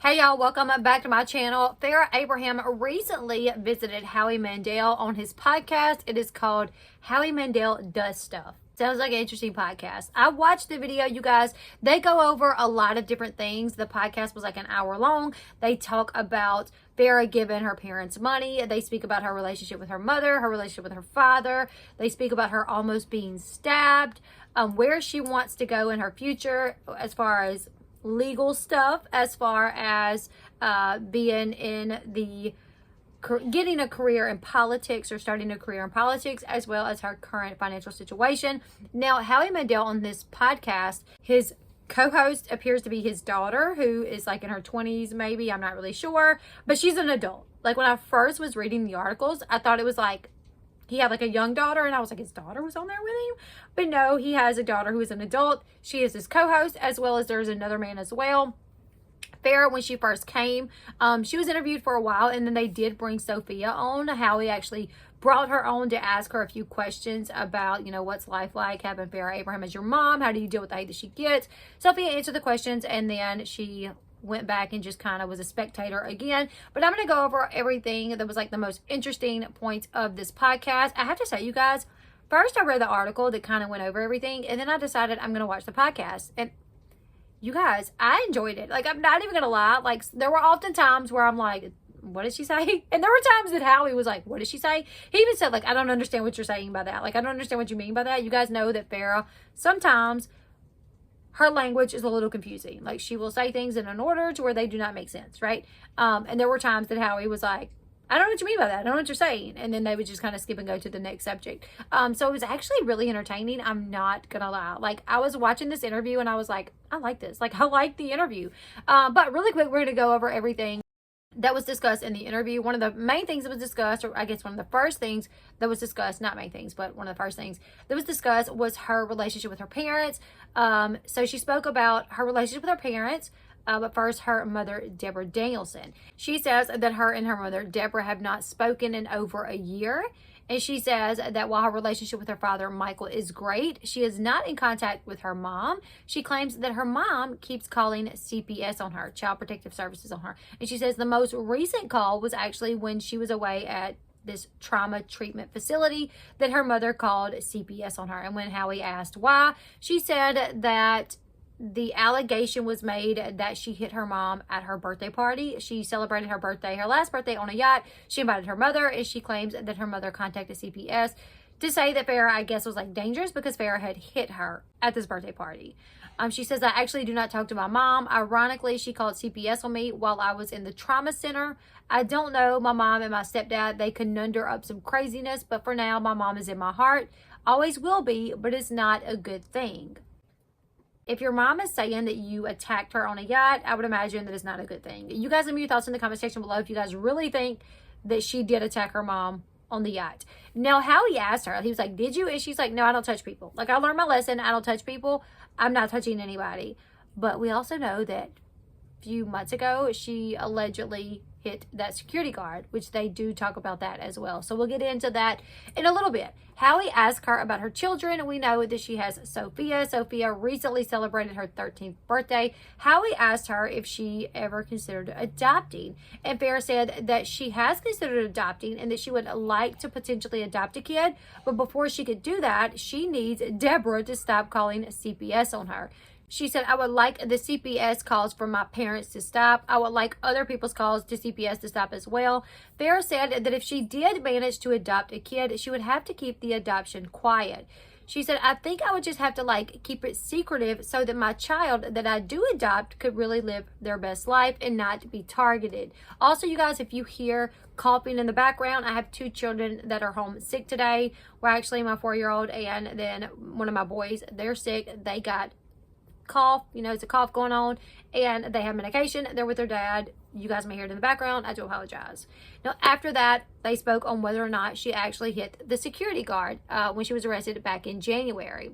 Hey y'all, welcome back to my channel. Farrah Abraham recently visited Howie Mandel on his podcast. It is called Howie Mandel Does Stuff. Sounds like an interesting podcast. I watched the video, you guys. They go over a lot of different things. The podcast was like an hour long. They talk about Farrah giving her parents money. They speak about her relationship with her mother, her relationship with her father. They speak about her almost being stabbed, where she wants to go in her future as far as legal stuff, as far as being in the getting a career in politics or starting a career in politics, as well as her current financial situation. Now, Howie Mandel on this podcast, his co-host appears to be his daughter, who is like in her 20s maybe, I'm not really sure, but she's an adult. Like when I first was reading the articles, I thought it was like he had like a young daughter, and I was like, his daughter was on there with him? But no, he has a daughter who is an adult. She is his co-host, as well as there's another man as well. Farrah, when she first came, she was interviewed for a while, and then they did bring Sophia on. Howie actually brought her on to ask her a few questions about, what's life like having Farrah Abraham as your mom? How do you deal with the hate that she gets? Sophia answered the questions, and then she went back and just kind of was a spectator again. But I'm going to go over everything that was like the most interesting points of this podcast. I have to say, you guys, first I read the article that kind of went over everything, and then I decided I'm going to watch the podcast. And you guys, I enjoyed it. Like, I'm not even going to lie. Like, there were often times where I'm like, what did she say? And there were times that Howie was like, what did she say? He even said, like, I don't understand what you're saying by that. Like, I don't understand what you mean by that. You guys know that Farrah, sometimes her language is a little confusing. Like, she will say things in an order to where they do not make sense, right? And there were times that Howie was like, I don't know what you mean by that. I don't know what you're saying. And then they would just kind of skip and go to the next subject. So it was actually really entertaining. I'm not going to lie. Like, I was watching this interview and I was like, I like this. Like, I like the interview. But really quick, we're going to go over everything that was discussed in the interview. One of the main things that was discussed, or I guess one of the first things that was discussed, not main things, but one of the first things that was discussed was her relationship with her parents. So she spoke about her relationship with her parents. But first, her mother, Deborah Danielson. She says that her and her mother, Deborah, have not spoken in over a year. And she says that while her relationship with her father, Michael, is great, she is not in contact with her mom. She claims that her mom keeps calling CPS on her, Child Protective Services on her. And she says the most recent call was actually when she was away at this trauma treatment facility that her mother called CPS on her. And when Howie asked why, she said that the allegation was made that she hit her mom at her birthday party. She celebrated her birthday, her last birthday, on a yacht. She invited her mother, and she claims that her mother contacted CPS to say that Farrah, I guess, was like dangerous because Farrah had hit her at this birthday party. She says, I actually do not talk to my mom. Ironically, she called CPS on me while I was in the trauma center. I don't know. My mom and my stepdad, they conjured up some craziness, but for now, my mom is in my heart. Always will be, but it's not a good thing. If your mom is saying that you attacked her on a yacht, I would imagine that it's not a good thing. You guys leave me your thoughts in the comment section below if you guys really think that she did attack her mom on the yacht. Now, Howie asked her, he was like, did you? And she's like, no, I don't touch people. Like, I learned my lesson. I don't touch people. I'm not touching anybody. But we also know that a few months ago, she allegedly hit that security guard, which they do talk about that as well. So we'll get into that in a little bit. Howie asked her about her children. We know that she has Sophia. Sophia recently celebrated her 13th birthday. Howie asked her if she ever considered adopting. And Farrah said that she has considered adopting and that she would like to potentially adopt a kid. But before she could do that, she needs Deborah to stop calling CPS on her. She said, I would like the CPS calls from my parents to stop. I would like other people's calls to CPS to stop as well. Farrah said that if she did manage to adopt a kid, she would have to keep the adoption quiet. She said, I think I would just have to keep it secretive so that my child that I do adopt could really live their best life and not be targeted. Also, you guys, if you hear coughing in the background, I have two children that are home sick today. Well, actually, my 4-year-old and then one of my boys, they're sick. They got cough, it's a cough going on, and they have medication. They're with their dad. You guys may hear it in the background. I do apologize. Now, after that, they spoke on whether or not she actually hit the security guard when she was arrested back in January.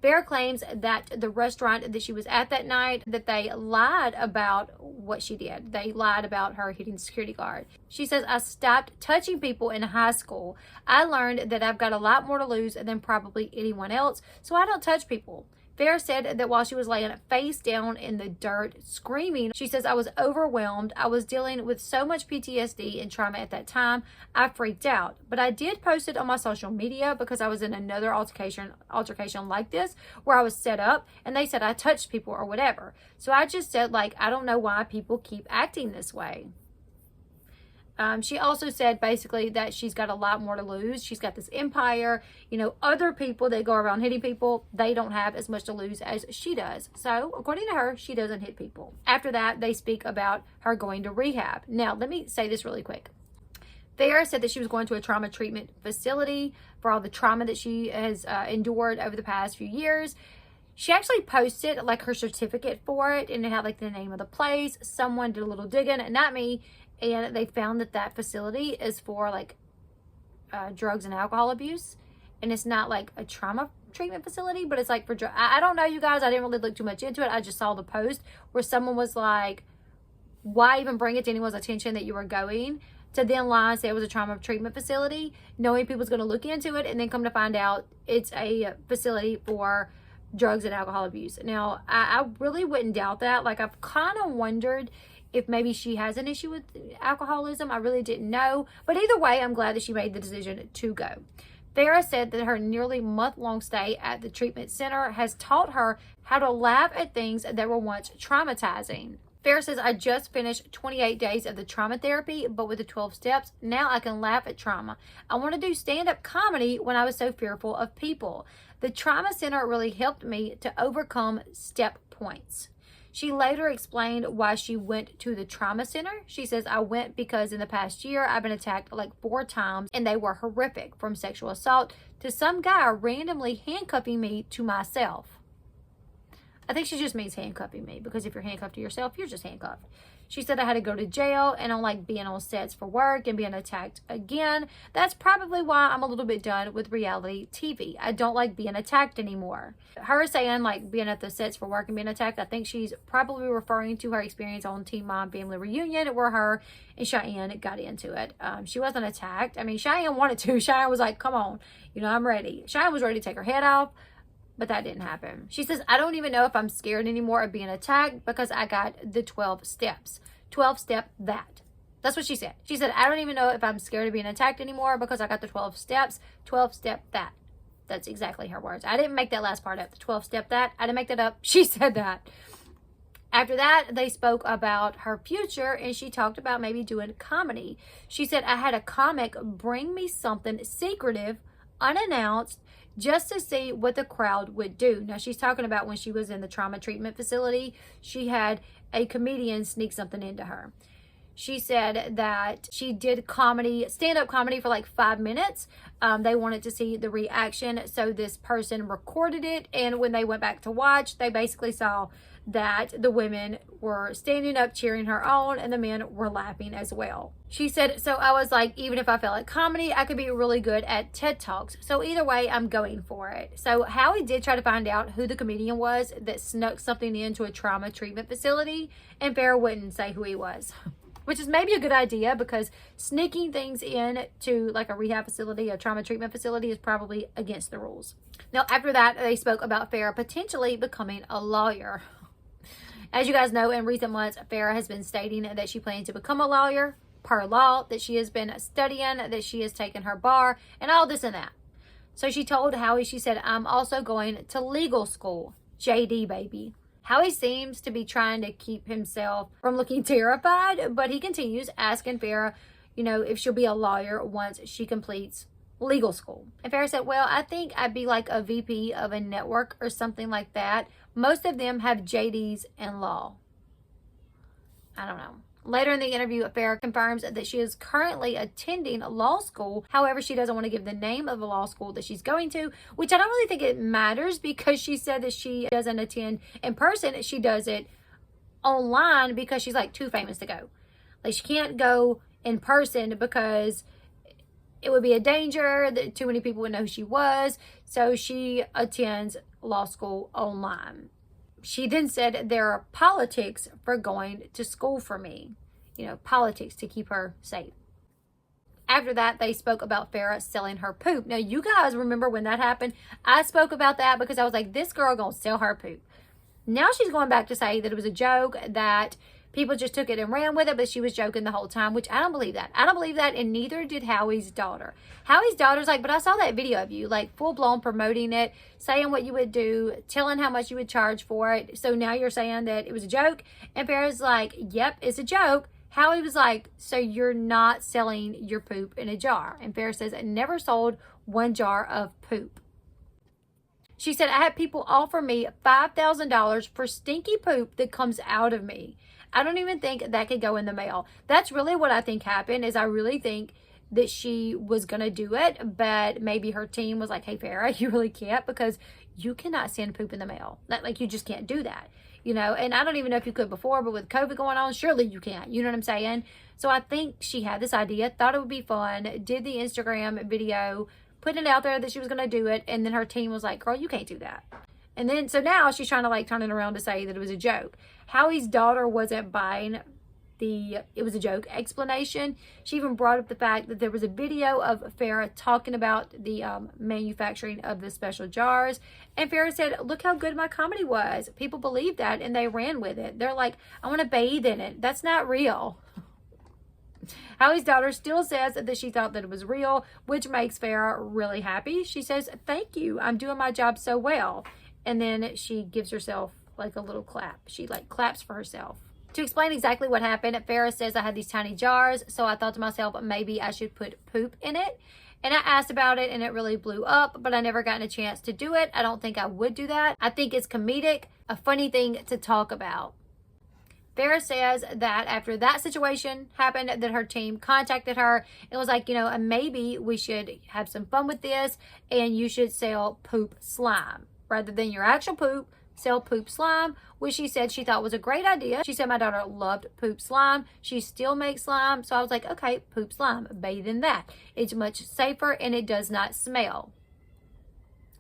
Farrah claims that the restaurant that she was at that night, that they lied about what she did. They lied about her hitting the security guard. She says, I stopped touching people in high school. I learned that I've got a lot more to lose than probably anyone else, so I don't touch people. Farrah said that while she was laying face down in the dirt screaming, she says, I was overwhelmed. I was dealing with so much PTSD and trauma at that time. I freaked out. But I did post it on my social media because I was in another altercation like this where I was set up and they said I touched people or whatever. So I just said, like, I don't know why people keep acting this way. She also said basically that she's got a lot more to lose. She's got this empire. You know, other people that go around hitting people, they don't have as much to lose as she does. So according to her, she doesn't hit people. After that, they speak about her going to rehab. Now, let me say this really quick. Farrah said that she was going to a trauma treatment facility for all the trauma that she has endured over the past few years. She actually posted like her certificate for it, and it had like the name of the place. Someone did a little digging, not me. And they found that that facility is for like drugs and alcohol abuse. And it's not like a trauma treatment facility, but it's like for drugs. I don't know, you guys. I didn't really look too much into it. I just saw the post where someone was like, why even bring it to anyone's attention that you were going to then lie and say it was a trauma treatment facility, knowing people's going to look into it and then come to find out it's a facility for drugs and alcohol abuse. Now, I really wouldn't doubt that. Like, I've kind of wondered if maybe she has an issue with alcoholism. I really didn't know. But either way, I'm glad that she made the decision to go. Farrah said that her nearly month-long stay at the treatment center has taught her how to laugh at things that were once traumatizing. Farrah says, I just finished 28 days of the trauma therapy, but with the 12 steps, now I can laugh at trauma. I want to do stand-up comedy when I was so fearful of people. The trauma center really helped me to overcome step points. She later explained why she went to the trauma center. She says, I went because in the past year, I've been attacked like 4 times and they were horrific, from sexual assault to some guy randomly handcuffing me to myself. I think she just means handcuffing me, because if you're handcuffed to yourself, you're just handcuffed. She said, I had to go to jail and I don't like being on sets for work and being attacked again. That's probably why I'm a little bit done with reality TV. I don't like being attacked anymore. Her saying like being at the sets for work and being attacked, I think she's probably referring to her experience on Teen Mom Family Reunion where her and Cheyenne got into it. She wasn't attacked. I mean, Cheyenne wanted to. Cheyenne was like, come on, you know, I'm ready. Cheyenne was ready to take her head off. But that didn't happen. She says, I don't even know if I'm scared anymore of being attacked because I got the 12 steps. 12 step that. That's what she said. She said, I don't even know if I'm scared of being attacked anymore because I got the 12 steps. 12 step that. That's exactly her words. I didn't make that last part up. The 12 step that. I didn't make that up. She said that. After that, they spoke about her future and she talked about maybe doing comedy. She said, I had a comic bring me something secretive, unannounced, just to see what the crowd would do. Now, she's talking about when she was in the trauma treatment facility, she had a comedian sneak something into her. She said that she did comedy, stand-up comedy for like 5 minutes. They wanted to see the reaction, so this person recorded it, and when they went back to watch, they basically saw that the women were standing up cheering her on and the men were laughing as well. She said, so I was like, even if I felt like comedy, I could be really good at TED Talks. So either way, I'm going for it. So Howie did try to find out who the comedian was that snuck something into a trauma treatment facility, and Farrah wouldn't say who he was. Which is maybe a good idea, because sneaking things in to like a rehab facility, a trauma treatment facility, is probably against the rules. Now, after that, they spoke about Farrah potentially becoming a lawyer. As you guys know, in recent months, Farrah has been stating that she plans to become a lawyer per law, that she has been studying, that she has taken her bar, and all this and that. So she told Howie, she said, I'm also going to legal school. JD, baby. Howie seems to be trying to keep himself from looking terrified, but he continues asking Farrah, you know, if she'll be a lawyer once she completes legal school. And Farrah said, well, I think I'd be like a VP of a network or something like that. Most of them have JDs in law. I don't know. Later in the interview, Farrah confirms that she is currently attending law school. However, she doesn't want to give the name of the law school that she's going to, which I don't really think it matters, because she said that she doesn't attend in person. She does it online because she's like too famous to go. Like, she can't go in person because it would be a danger that too many people would know who she was. So she attends law school online. She then said, there are politics for going to school for me. You know, politics to keep her safe. After that, they spoke about Farrah selling her poop. Now, you guys remember when that happened? I spoke about that because I was like, this girl gonna sell her poop. Now she's going back to say that it was a joke, that people just took it and ran with it, but she was joking the whole time, which I don't believe that. I don't believe that, and neither did Howie's daughter. Howie's daughter's like, but I saw that video of you, like, full-blown promoting it, saying what you would do, telling how much you would charge for it. So now you're saying that it was a joke? And Farrah's like, yep, it's a joke. Howie was like, so you're not selling your poop in a jar? And Farrah says, I never sold one jar of poop. She said, I had people offer me $5,000 for stinky poop that comes out of me. I don't even think that could go in the mail. That's really what I think happened, is I really think that she was going to do it, but maybe her team was like, hey, Farrah, you really can't, because you cannot send poop in the mail. Like, you just can't do that. You know, and I don't even know if you could before, but with COVID going on, surely you can't. You know what I'm saying? So I think she had this idea, thought it would be fun, did the Instagram video, put it out there that she was going to do it, and then her team was like, girl, you can't do that. And then, so now she's trying to like turn it around to say that it was a joke. Howie's daughter wasn't buying it was a joke explanation. She even brought up the fact that there was a video of Farrah talking about the manufacturing of the special jars. And Farrah said, look how good my comedy was. People believed that and they ran with it. They're like, I want to bathe in it. That's not real. Howie's daughter still says that she thought that it was real, which makes Farrah really happy. She says, thank you. I'm doing my job so well. And then she gives herself like a little clap. She like claps for herself. To explain exactly what happened, Farrah says, I had these tiny jars, so I thought to myself, maybe I should put poop in it. And I asked about it, and it really blew up, but I never gotten a chance to do it. I don't think I would do that. I think it's comedic, a funny thing to talk about. Farrah says that after that situation happened, that her team contacted her and was like, you know, maybe we should have some fun with this, and you should sell poop slime. Rather than your actual poop, sell poop slime, which she said she thought was a great idea. She said my daughter loved poop slime. She still makes slime. So I was like, okay, poop slime, bathe in that. It's much safer and it does not smell.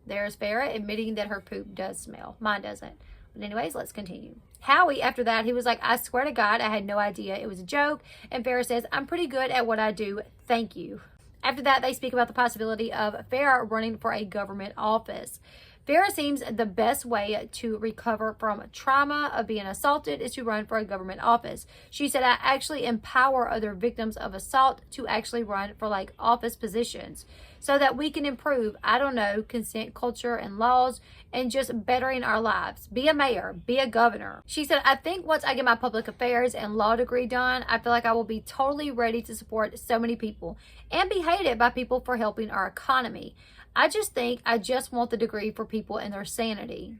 There's Farrah admitting that her poop does smell. Mine doesn't. But anyways, let's continue. Howie, after that, he was like, I swear to God, I had no idea it was a joke. And Farrah says, I'm pretty good at what I do. Thank you. After that, they speak about the possibility of Farrah running for a government office. Farrah seems the best way to recover from trauma of being assaulted is to run for a government office. She said, I actually empower other victims of assault to actually run for like office positions so that we can improve, I don't know, consent culture and laws and just bettering our lives. Be a mayor, be a governor. She said, I think once I get my public affairs and law degree done, I feel like I will be totally ready to support so many people and be hated by people for helping our economy. I just think I just want the degree for people and their sanity.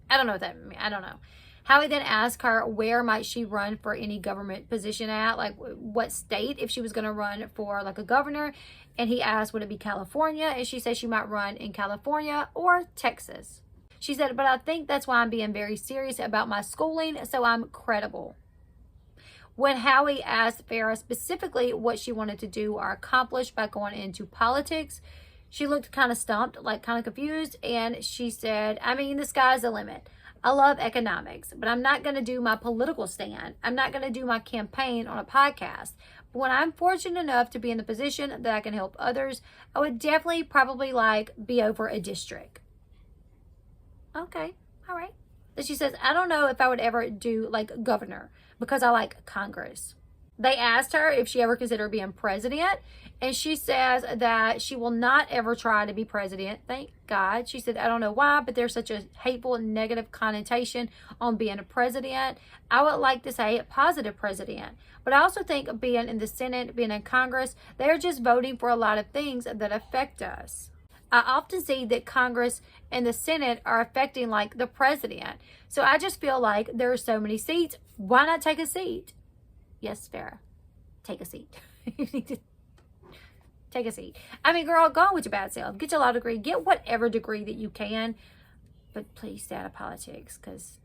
I don't know what that means. I don't know. Howie then asked her where might she run for any government position at, like what state, if she was going to run for like a governor. And he asked, would it be California? And she said she might run in California or Texas. She said, but I think that's why I'm being very serious about my schooling, so I'm credible. When Howie asked Farrah specifically what she wanted to do or accomplish by going into politics, she looked kind of stumped, like kind of confused, and she said, I mean, the sky's the limit. I love economics, but I'm not going to do my political stand. I'm not going to do my campaign on a podcast. But when I'm fortunate enough to be in the position that I can help others, I would definitely probably like be over a district. Okay, all right. Then she says, I don't know if I would ever do like governor because I like Congress. They asked her if she ever considered being president, and she says that she will not ever try to be president. Thank God. She said, I don't know why, but there's such a hateful and negative connotation on being a president. I would like to say a positive president, but I also think being in the Senate, being in Congress, they're just voting for a lot of things that affect us. I often see that Congress and the Senate are affecting like the president. So I just feel like there are so many seats. Why not take a seat? Yes, Farrah, take a seat. You need to take a seat. I mean, girl, go on with your bad self. Get your law degree. Get whatever degree that you can. But please stay out of politics because,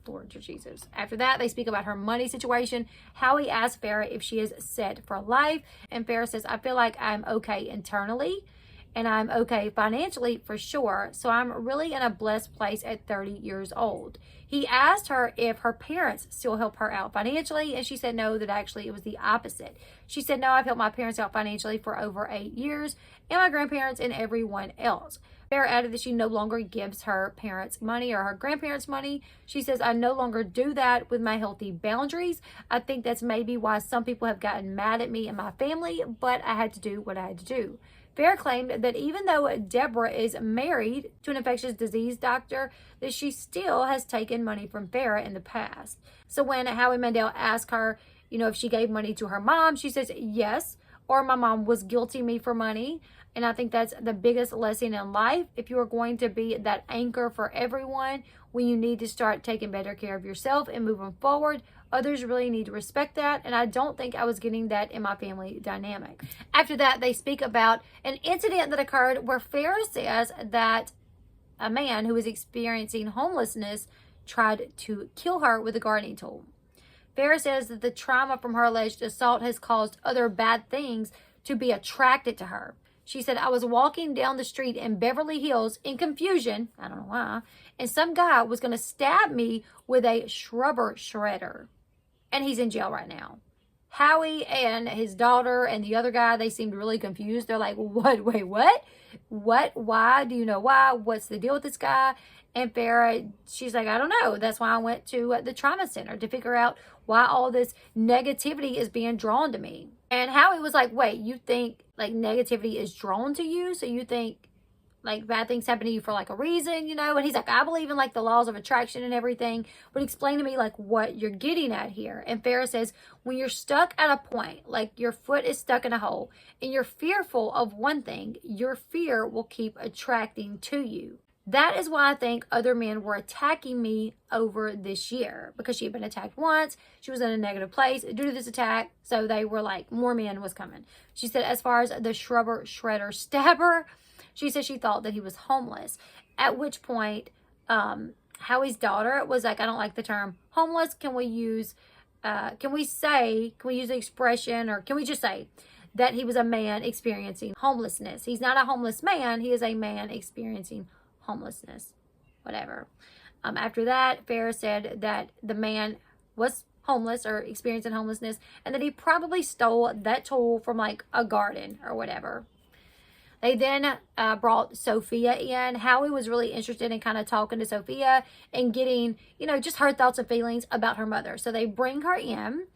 Lord Jesus. After that, they speak about her money situation. Howie asked Farrah if she is set for life. And Farrah says, I feel like I'm okay internally. and I'm okay financially for sure. So I'm really in a blessed place at 30 years old. He asked her if her parents still help her out financially, and she said no, that actually it was the opposite. She said, no, I've helped my parents out financially for over 8 years, and my grandparents and everyone else. Farrah added that she no longer gives her parents money or her grandparents money. She says, I no longer do that with my healthy boundaries. I think that's maybe why some people have gotten mad at me and my family, but I had to do what I had to do. Farrah claimed that even though Deborah is married to an infectious disease doctor, that she still has taken money from Farrah in the past. So when Howie Mandel asked her, if she gave money to her mom, she says, yes, or my mom was guilting me for money. And I think that's the biggest lesson in life. If you are going to be that anchor for everyone, when you need to start taking better care of yourself and moving forward, others really need to respect that. And I don't think I was getting that in my family dynamic. After that, they speak about an incident that occurred where Farrah says that a man who was experiencing homelessness tried to kill her with a gardening tool. Farrah says that the trauma from her alleged assault has caused other bad things to be attracted to her. She said, I was walking down the street in Beverly Hills in confusion, I don't know why, and some guy was going to stab me with a shrubber shredder. And he's in jail right now. Howie and his daughter and the other guy, they seemed really confused. They're like, what? Wait, what? What? Why? Do you know why? What's the deal with this guy? And Farrah, she's like, I don't know. That's why I went to the trauma center to figure out why all this negativity is being drawn to me. And Howie was like, wait, you think like negativity is drawn to you? So you think like bad things happen to you for like a reason, And he's like, I believe in like the laws of attraction and everything, but explain to me like what you're getting at here. And Farrah says, when you're stuck at a point, like your foot is stuck in a hole and you're fearful of one thing, your fear will keep attracting to you. That is why I think other men were attacking me over this year, because she had been attacked once. She was in a negative place due to this attack. So they were like, more men was coming. She said, as far as the shrubber shredder stabber, she said she thought that he was homeless. At which point, Howie's daughter was like, I don't like the term homeless. Can we use the expression, or can we just say that he was a man experiencing homelessness? He's not a homeless man. He is a man experiencing homelessness, whatever. After that, Farrah said that the man was homeless or experiencing homelessness, and that he probably stole that tool from like a garden or whatever. They then brought Sophia in. Howie was really interested in kind of talking to Sophia and getting, just her thoughts and feelings about her mother. So they bring her in,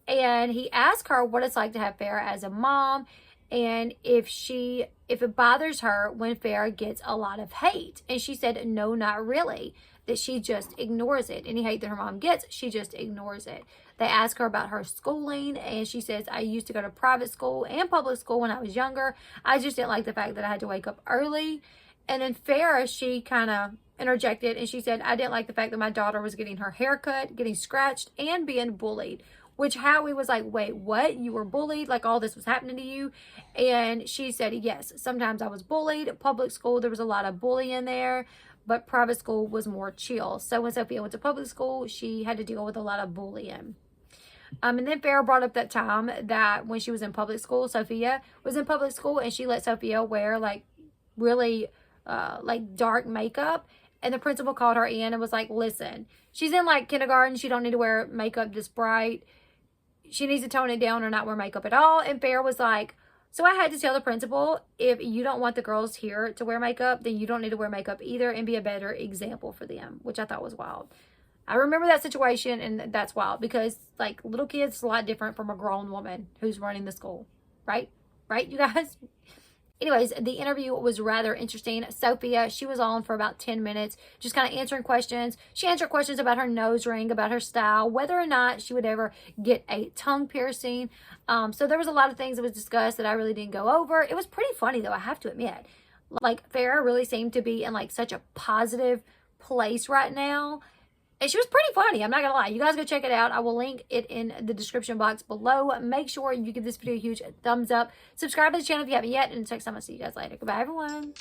and he asked her what it's like to have Farrah as a mom, and if it bothers her when Farrah gets a lot of hate. And she said, no, not really, that she just ignores it. Any hate that her mom gets, she just ignores it. They ask her about her schooling, and she says, I used to go to private school and public school when I was younger. I just didn't like the fact that I had to wake up early. And then Farrah, she kind of interjected, and she said, I didn't like the fact that my daughter was getting her hair cut, getting scratched, and being bullied. Which Howie was like, wait, what? You were bullied? Like all this was happening to you? And she said, yes, sometimes I was bullied. Public school, there was a lot of bullying there, but private school was more chill. So when Sophia went to public school, she had to deal with a lot of bullying. And then Farrah brought up that time that when she was in public school, Sophia was in public school, and she let Sophia wear like really like dark makeup. And the principal called her in and was like, listen, she's in like kindergarten. She don't need to wear makeup this bright. She needs to tone it down or not wear makeup at all. And Farrah was like, so I had to tell the principal, if you don't want the girls here to wear makeup, then you don't need to wear makeup either, and be a better example for them, which I thought was wild. I remember that situation, and that's wild, because like little kids is a lot different from a grown woman who's running the school, right? Right, you guys? Anyways, the interview was rather interesting. Sophia, she was on for about 10 minutes, just kind of answering questions. She answered questions about her nose ring, about her style, whether or not she would ever get a tongue piercing. So there was a lot of things that was discussed that I really didn't go over. It was pretty funny, though, I have to admit. Like, Farrah really seemed to be in, like, such a positive place right now. And she was pretty funny. I'm not going to lie. You guys go check it out. I will link it in the description box below. Make sure you give this video a huge thumbs up. Subscribe to the channel if you haven't yet. And next time, I'll see you guys later. Goodbye, everyone.